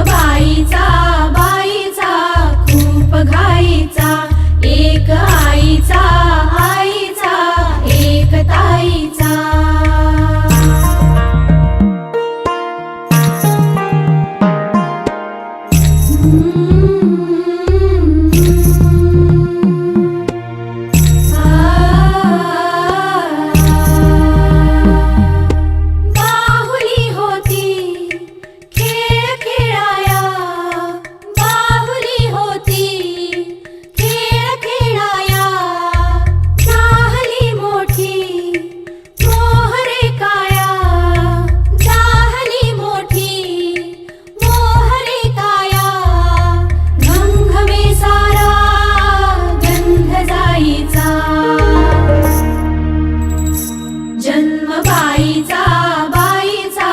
बाईचा बाईचा खूप घाईचा, एक आईचा आईचा एक ताईचा। बाहुली होती खेळ खेळाया, बाहुली होती खेळ खेळाया, झाली मोठी मोहरे काया, झाली मोठी मोहरे काया, घमघमे सारा गंध जाईचा। जन्म बाईचा बाईचा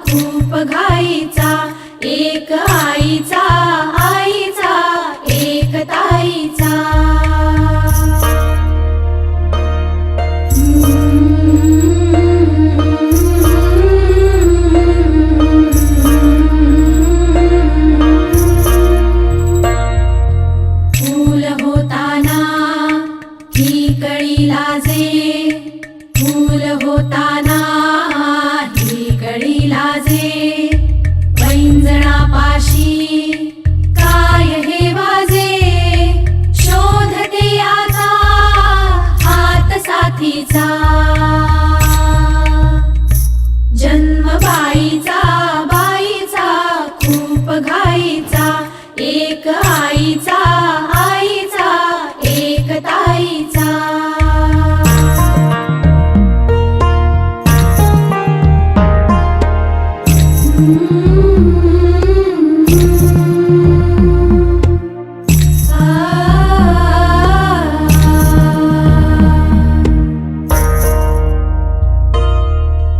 खूप घाईचा, एक आईचा आईचा एक ताईचा। फूल होताना ही कळी लाजे, फूल होताना ही कळी लाजे, पैंजणापाशी काय हे वाजे, शोधते आता हात साथीचा। जन्म बाईचा बाईचा खूप घाईचा, एक आईचा आईचा एक ताईचा।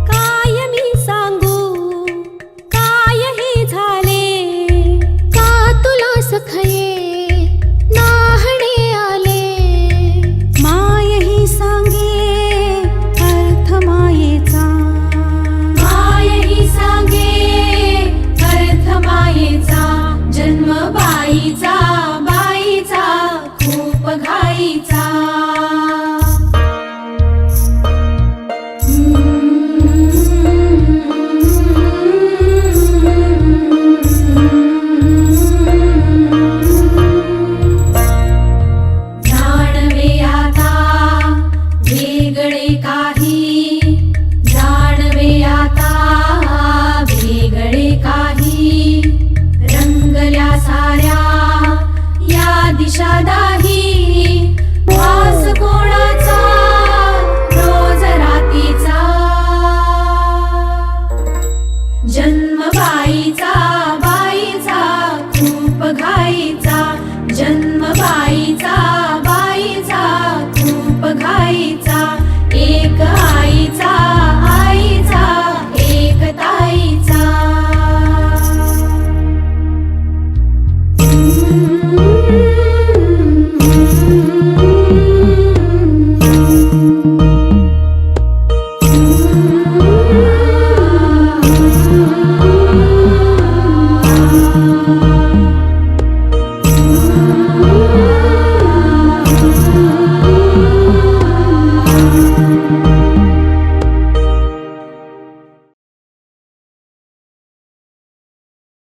काय मी सांगू काय हे झाले, का तुला सखये नाहणे आले, माय ही सांगे अर्थ मायेचा, माय ही सांगे अर्थ मायेचा। जन्म बाईचा बाईचा खूप घाईचा। जाणवे आता वेगळे काही, जाणवे आता वेगळे काही, रंगल्या साऱ्या या दिशा दाही, वास कोणाचा रोज रातीचा। जन्म बाईचा बाईचा खूप घाईचा, जन्म बाईचा बाईचा खूप घाईचा, एक आईचा आईचा एक ताईचा।